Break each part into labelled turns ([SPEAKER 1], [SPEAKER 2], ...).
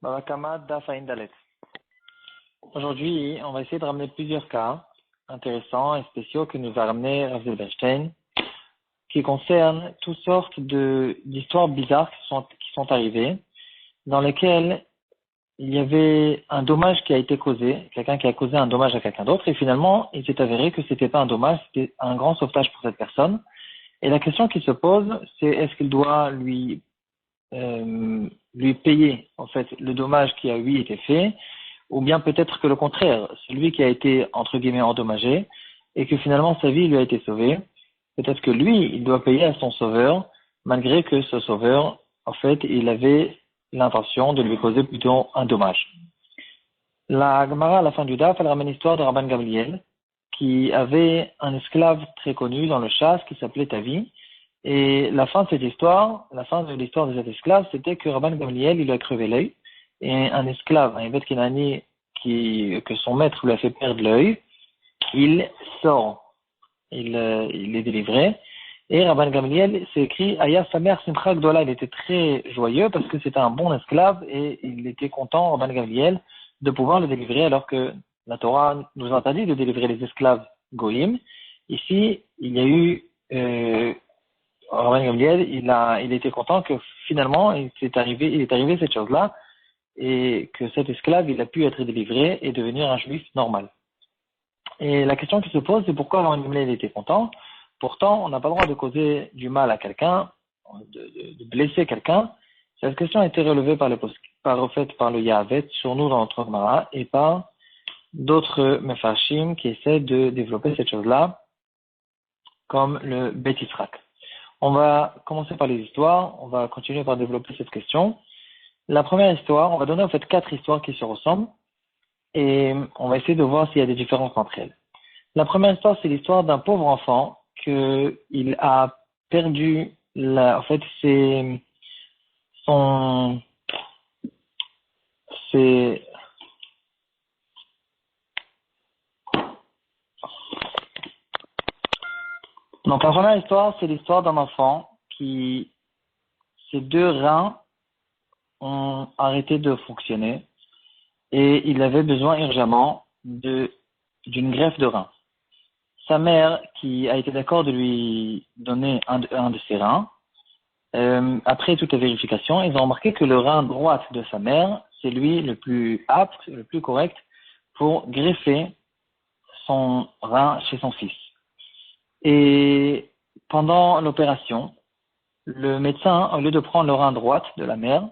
[SPEAKER 1] Babakama Daf Ayin Dalet. Aujourd'hui, on va essayer de ramener plusieurs cas intéressants et spéciaux que nous a ramené Rav Zilberstein, qui concernent toutes sortes d'histoires bizarres qui sont arrivées, dans lesquelles il y avait un dommage qui a été causé, quelqu'un qui a causé un dommage à quelqu'un d'autre, et finalement, il s'est avéré que c'était pas un dommage, c'était un grand sauvetage pour cette personne. Et la question qui se pose, c'est est-ce qu'il doit lui payer en fait le dommage qui a lui été fait, ou bien peut-être que le contraire, celui qui a été entre guillemets endommagé et que finalement sa vie lui a été sauvée, peut-être que lui il doit payer à son sauveur malgré que ce sauveur en fait il avait l'intention de lui causer plutôt un dommage. La Gemara à la fin du Daf elle ramène l'histoire de Rabban Gamliel qui avait un esclave très connu dans le chasse qui s'appelait Tavi. Et la fin de cette histoire, la fin de l'histoire de cet esclave, c'était que Rabban Gamliel, il lui a crevé l'œil. Et un esclave, un Ibet Kenani, que son maître lui a fait perdre l'œil, il sort. Il est délivré. Et Rabban Gamliel s'est écrit, Aya Samer Simcha Gdola, il était très joyeux parce que c'était un bon esclave et il était content, Rabban Gamliel, de pouvoir le délivrer alors que la Torah nous interdit de délivrer les esclaves goïm. Ici, il y a eu, Rabban Gamliel, il était content que finalement, il est arrivé cette chose-là, et que cet esclave, il a pu être délivré et devenir un juif normal. Et la question qui se pose, c'est pourquoi Rabban Gamliel était content. Pourtant, on n'a pas le droit de causer du mal à quelqu'un, de blesser quelqu'un. Cette question a été relevée par le Yahavet, sur nous dans notre Gemara, et par d'autres Mefarshim qui essaient de développer cette chose-là, comme le Bet Yisrak. On va commencer par les histoires, on va continuer par développer cette question. La première histoire, on va donner en fait 4 histoires qui se ressemblent et on va essayer de voir s'il y a des différences entre elles. La première histoire, c'est l'histoire d'un pauvre enfant qu'il a perdu en fait donc la première histoire, c'est l'histoire d'un enfant qui, ses 2 reins ont arrêté de fonctionner et il avait besoin urgemment d'une greffe de rein. Sa mère, qui a été d'accord de lui donner un de ses reins, après toute vérification, ils ont remarqué que le rein droit de sa mère, c'est lui le plus apte, le plus correct pour greffer son rein chez son fils. Et pendant l'opération, le médecin, au lieu de prendre le rein droit de la mère,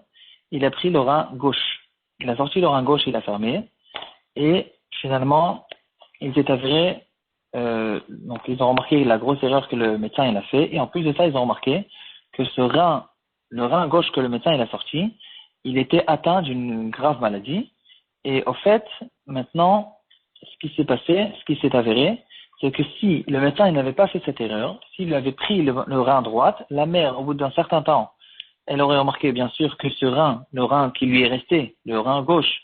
[SPEAKER 1] il a pris le rein gauche. Il a sorti le rein gauche, il l'a fermé. Et finalement, il s'est avéré, donc ils ont remarqué la grosse erreur que le médecin il a fait. Et en plus de ça, ils ont remarqué que le rein gauche que le médecin il a sorti, il était atteint d'une grave maladie. Et au fait, maintenant, ce qui s'est avéré, c'est que si le médecin il n'avait pas fait cette erreur, s'il avait pris le rein droit, la mère, au bout d'un certain temps, elle aurait remarqué bien sûr que ce rein, le rein qui lui est resté, le rein gauche,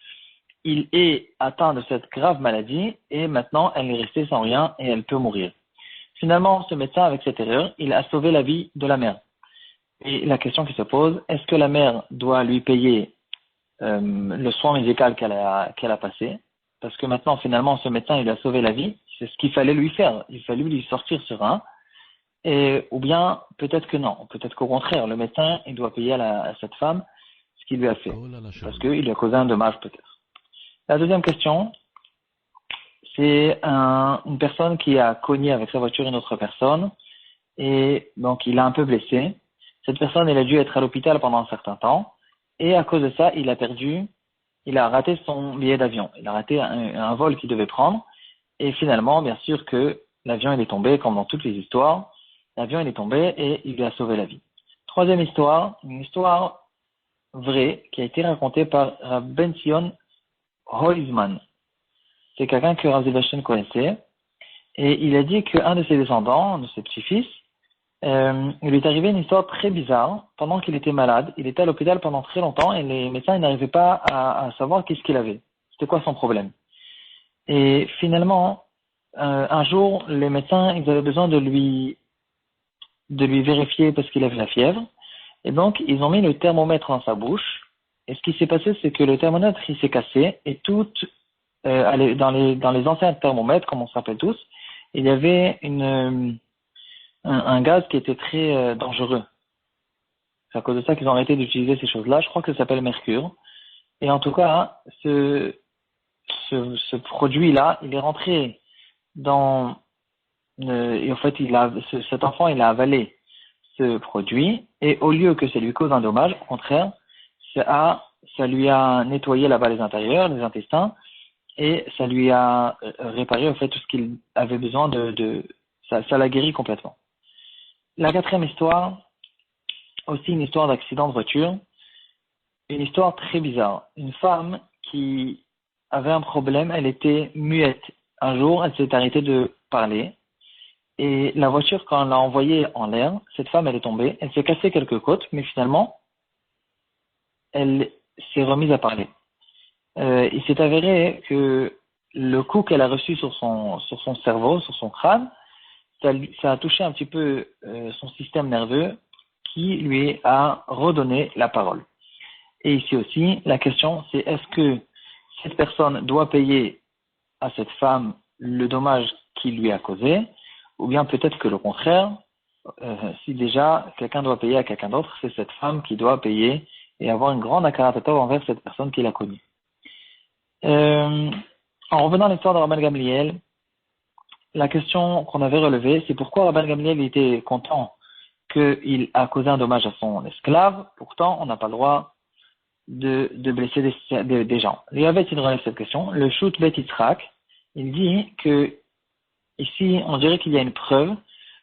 [SPEAKER 1] il est atteint de cette grave maladie et maintenant elle est restée sans rien et elle peut mourir. Finalement, ce médecin, avec cette erreur, il a sauvé la vie de la mère. Et la question qui se pose, est-ce que la mère doit lui payer le soin médical qu'elle a passé? Parce que maintenant, finalement, ce médecin, il lui a sauvé la vie. C'est ce qu'il fallait lui faire. Il fallait lui sortir ce rein. Ou bien, peut-être que non. Peut-être qu'au contraire, le médecin, il doit payer à cette femme ce qu'il lui a fait. Parce qu'il lui a causé un dommage, peut-être. La deuxième question, c'est une personne qui a cogné avec sa voiture une autre personne. Et donc, il a un peu blessé. Cette personne, elle a dû être à l'hôpital pendant un certain temps. Et à cause de ça, il a raté son billet d'avion. Il a raté un vol qu'il devait prendre. Et finalement, bien sûr que l'avion, il est tombé, comme dans toutes les histoires. L'avion, il est tombé et il lui a sauvé la vie. Troisième histoire, une histoire vraie qui a été racontée par Rav Ben Sion Hoizman. C'est quelqu'un que Rav Zilberstein connaissait. Et il a dit qu'un de ses descendants, un de ses petits-fils, il lui est arrivé une histoire très bizarre. Pendant qu'il était malade, il était à l'hôpital pendant très longtemps et les médecins n'arrivaient pas à savoir qu'est-ce qu'il avait. C'était quoi son problème. Et finalement, un jour, les médecins ils avaient besoin de lui vérifier parce qu'il avait la fièvre. Et donc, ils ont mis le thermomètre dans sa bouche Et ce qui s'est passé, c'est que le thermomètre, il s'est cassé et dans les anciens thermomètres, comme on se rappelle tous, il y avait un gaz qui était très dangereux. C'est à cause de ça qu'ils ont arrêté d'utiliser ces choses-là. Je crois que ça s'appelle mercure. Et en tout cas, ce produit-là, il est rentré et en fait, cet enfant, il a avalé ce produit, et au lieu que ça lui cause un dommage, au contraire, ça lui a nettoyé là-bas les intérieurs, les intestins, et ça lui a réparé, en fait, tout ce qu'il avait besoin ça l'a guéri complètement. La quatrième histoire, aussi une histoire d'accident de voiture, une histoire très bizarre. Une femme qui avait un problème, elle était muette. Un jour, elle s'est arrêtée de parler. Et la voiture, quand on l'a envoyée en l'air, cette femme, elle est tombée. Elle s'est cassée quelques côtes, mais finalement, elle s'est remise à parler. Il s'est avéré que le coup qu'elle a reçu sur son cerveau, sur son crâne, ça a touché un petit peu son système nerveux qui lui a redonné la parole. Et ici aussi, la question, c'est est-ce que cette personne doit payer à cette femme le dommage qu'il lui a causé, ou bien peut-être que le contraire, si déjà quelqu'un doit payer à quelqu'un d'autre, c'est cette femme qui doit payer et avoir une grande akaratatov envers cette personne qu'il a connue. En revenant à l'histoire de Rabban Gamliel, la question qu'on avait relevée, c'est pourquoi Rabban Gamliel était content qu'il a causé un dommage à son esclave, pourtant on n'a pas le droit de blesser des gens. Il y avait une relève cette question. Le Shoot Bet Yitzhak, il dit que ici, on dirait qu'il y a une preuve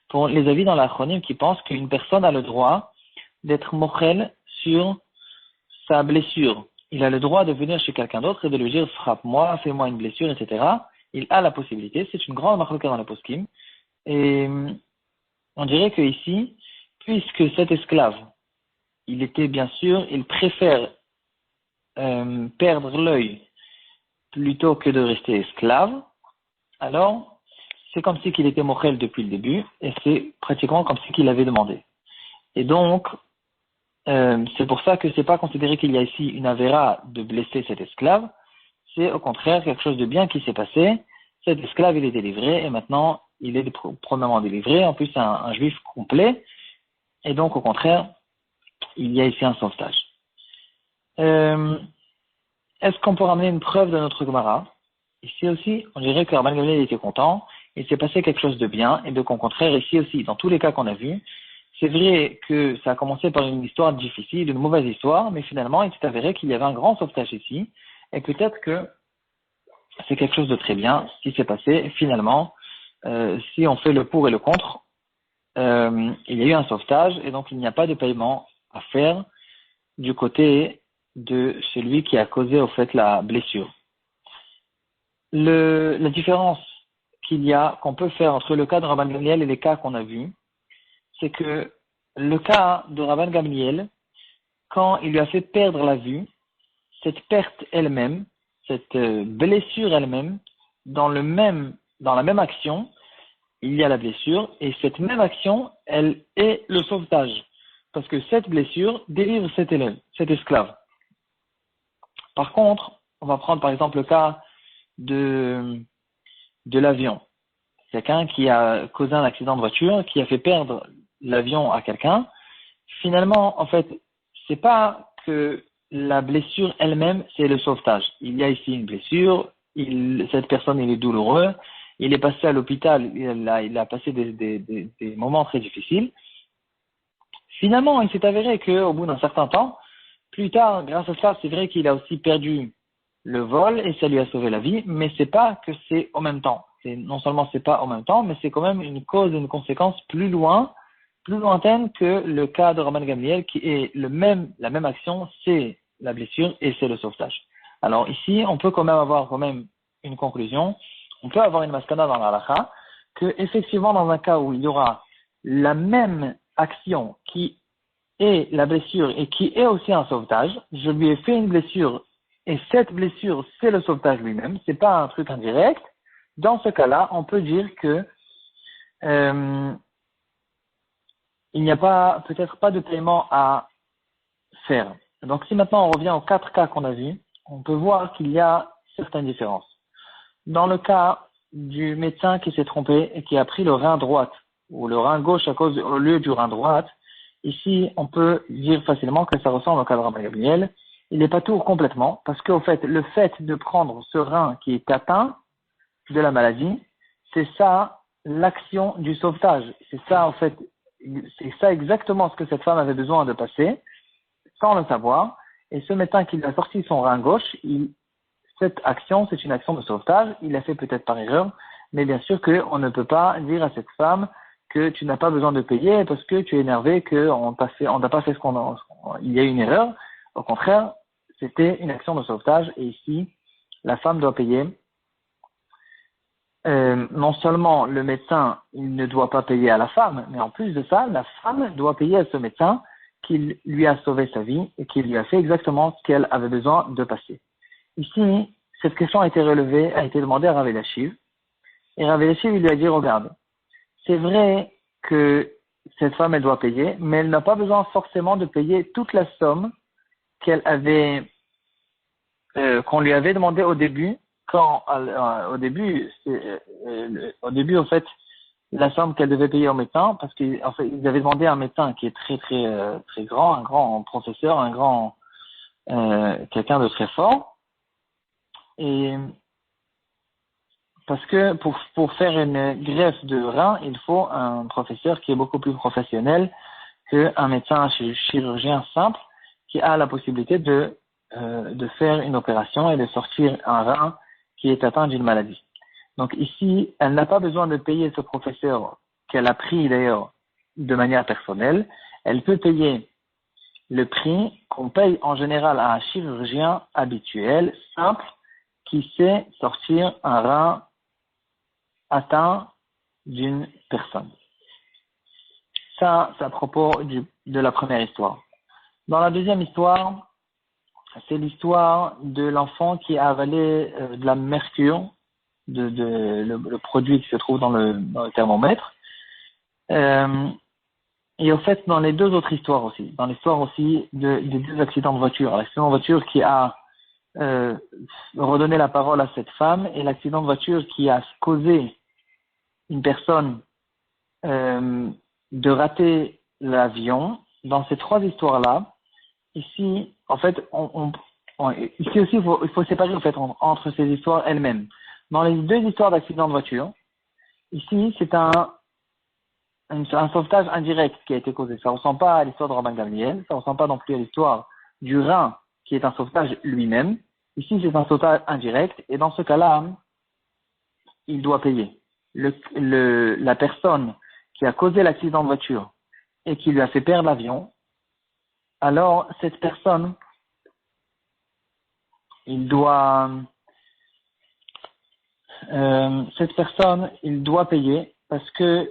[SPEAKER 1] pour les avis dans l'Achronim qui pensent qu'une personne a le droit d'être mochel sur sa blessure. Il a le droit de venir chez quelqu'un d'autre et de lui dire frappe-moi, fais-moi une blessure, etc. Il a la possibilité. C'est une grande marque dans la poskim. Et on dirait que ici, puisque cet esclave, il était bien sûr, il préfère perdre l'œil plutôt que de rester esclave, alors c'est comme si qu'il était mochel depuis le début et c'est pratiquement comme si qu'il avait demandé. Et donc, c'est pour ça que c'est pas considéré qu'il y a ici une avéra de blesser cet esclave, c'est au contraire quelque chose de bien qui s'est passé. Cet esclave, il est délivré et maintenant, il est premièrement délivré, en plus un juif complet, et donc au contraire, il y a ici un sauvetage. Est-ce qu'on peut ramener une preuve de notre Gemara? Ici aussi, on dirait que Rabban Gamliel était content, il s'est passé quelque chose de bien, et donc au contraire, ici aussi, dans tous les cas qu'on a vus, c'est vrai que ça a commencé par une histoire difficile, une mauvaise histoire, mais finalement, il s'est avéré qu'il y avait un grand sauvetage ici, et peut-être que c'est quelque chose de très bien qui s'est passé. Finalement, si on fait le pour et le contre, il y a eu un sauvetage, et donc il n'y a pas de paiement à faire du côté de celui qui a causé au fait la blessure. La différence qu'on peut faire entre le cas de Rabban Gamliel et les cas qu'on a vus, c'est que le cas de Rabban Gamliel, quand il lui a fait perdre la vue, cette perte elle-même, cette blessure elle-même, dans la même action, il y a la blessure, et cette même action, elle est le sauvetage. Parce que cette blessure délivre cet esclave. Par contre, on va prendre par exemple le cas de l'avion. Quelqu'un qui a causé un accident de voiture, qui a fait perdre l'avion à quelqu'un. Finalement, en fait, c'est pas que la blessure elle-même, c'est le sauvetage. Il y a ici une blessure, cette personne, il est douloureux, il est passé à l'hôpital, il a passé des moments très difficiles. Finalement, il s'est avéré qu'au bout d'un certain temps, plus tard, grâce à ça, c'est vrai qu'il a aussi perdu le vol et ça lui a sauvé la vie, mais c'est pas que c'est au même temps. Non seulement c'est pas en même temps, mais c'est quand même une cause et une conséquence plus lointaine que le cas de Rabban Gamliel qui est la même action, c'est la blessure et c'est le sauvetage. Alors ici, on peut quand même avoir une conclusion. On peut avoir une maskana dans la halakha que effectivement dans un cas où il y aura la même action qui est la blessure et qui est aussi un sauvetage, je lui ai fait une blessure et cette blessure c'est le sauvetage lui-même, c'est pas un truc indirect. Dans ce cas-là, on peut dire que il n'y a peut-être pas de paiement à faire. Donc si maintenant on revient aux 4 cas qu'on a vus, on peut voir qu'il y a certaines différences. Dans le cas du médecin qui s'est trompé et qui a pris le rein droite ou le rein gauche au lieu du rein droite, ici on peut dire facilement que ça ressemble au cas de Rabbi Gamliel. Il n'est pas tout complètement parce qu'au fait, le fait de prendre ce rein qui est atteint de la maladie, c'est ça l'action du sauvetage. C'est ça en fait, c'est ça exactement ce que cette femme avait besoin de passer sans le savoir. Et ce médecin qui lui a sorti son rein gauche, cette action, c'est une action de sauvetage. Il l'a fait peut-être par erreur, mais bien sûr qu'on ne peut pas dire à cette femme que tu n'as pas besoin de payer parce que tu es énervé, qu'on n'a pas fait il y a une erreur. Au contraire, c'était une action de sauvetage et ici, la femme doit payer. Non seulement le médecin, il ne doit pas payer à la femme, mais en plus de ça, la femme doit payer à ce médecin qui lui a sauvé sa vie et qui lui a fait exactement ce qu'elle avait besoin de passer. Ici, cette question a été relevée, a été demandée à Rav Elashiv. Et Rav Elashiv, il lui a dit, regarde, c'est vrai que cette femme, elle doit payer, mais elle n'a pas besoin forcément de payer toute la somme qu'on lui avait demandé au début, au début, en fait, la somme qu'elle devait payer au médecin, parce qu'ils fait, ils avaient demandé à un médecin qui est très grand, un grand professeur, quelqu'un de très fort. Et parce que pour faire une greffe de rein, il faut un professeur qui est beaucoup plus professionnel qu'un médecin chirurgien simple qui a la possibilité de faire une opération et de sortir un rein qui est atteint d'une maladie. Donc ici, elle n'a pas besoin de payer ce professeur qu'elle a pris d'ailleurs de manière personnelle. Elle peut payer le prix qu'on paye en général à un chirurgien habituel, simple, qui sait sortir un rein atteint d'une personne. Ça, c'est à propos de la première histoire. Dans la deuxième histoire, c'est l'histoire de l'enfant qui a avalé de la mercure, le produit qui se trouve dans le thermomètre. Et au fait, dans les deux autres histoires aussi, dans l'histoire aussi des deux accidents de voiture, l'accident de voiture qui a redonné la parole à cette femme et l'accident de voiture qui a causé une personne de rater l'avion, dans ces trois histoires-là, ici, en fait, ici aussi, il faut séparer en fait, entre ces histoires elles-mêmes. Dans les deux histoires d'accident de voiture, ici, c'est un sauvetage indirect qui a été causé. Ça ne ressemble pas à l'histoire de Rabbi Gamliel, ça ne ressemble pas non plus à l'histoire du rein qui est un sauvetage lui-même. Ici, c'est un sauvetage indirect, et dans ce cas-là, il doit payer. La personne qui a causé l'accident de voiture et qui lui a fait perdre l'avion, alors cette personne, il doit payer parce que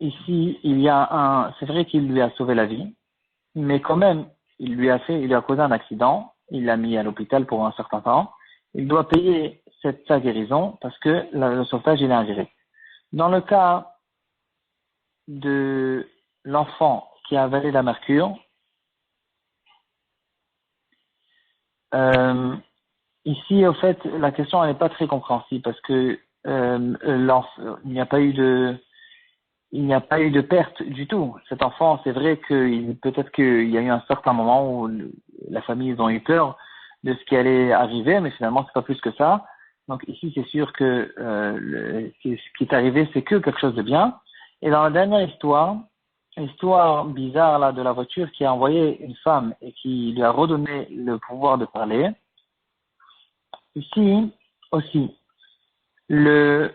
[SPEAKER 1] ici c'est vrai qu'il lui a sauvé la vie, mais quand même il lui a causé un accident, il l'a mis à l'hôpital pour un certain temps, il doit payer sa guérison parce que le sauvetage il est indirect. Dans le cas de l'enfant qui a avalé la mercure, ici, au fait, la question n'est pas très compréhensible parce que il n'y a pas eu de perte du tout. Cet enfant, c'est vrai que peut-être qu'il y a eu un certain moment où la famille ils ont eu peur de ce qui allait arriver, mais finalement c'est pas plus que ça. Donc ici, c'est sûr que ce qui est arrivé, c'est que quelque chose de bien. Et dans la dernière histoire bizarre là de la voiture qui a envoyé une femme et qui lui a redonné le pouvoir de parler. Ici aussi, il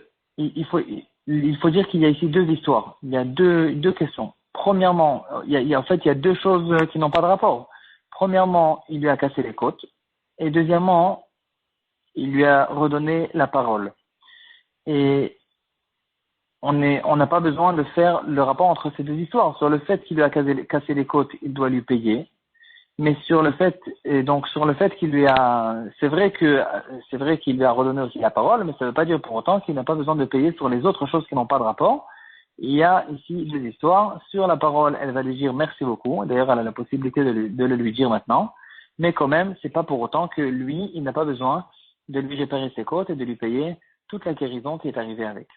[SPEAKER 1] faut dire qu'il y a ici deux histoires. Il y a deux questions. Premièrement, en fait, il y a deux choses qui n'ont pas de rapport. Premièrement, il lui a cassé les côtes. Et deuxièmement, il lui a redonné la parole. Et on n'a pas besoin de faire le rapport entre ces deux histoires. Sur le fait qu'il lui a cassé les côtes, il doit lui payer. Mais sur le fait qu'il lui a, c'est vrai qu'il lui a redonné aussi la parole, mais ça ne veut pas dire pour autant qu'il n'a pas besoin de payer sur les autres choses qui n'ont pas de rapport. Il y a ici deux histoires. Sur la parole, elle va lui dire merci beaucoup. D'ailleurs, elle a la possibilité de le lui dire maintenant. Mais quand même, c'est pas pour autant que lui, il n'a pas besoin de lui réparer ses côtes et de lui payer toute la guérison qui est arrivée avec.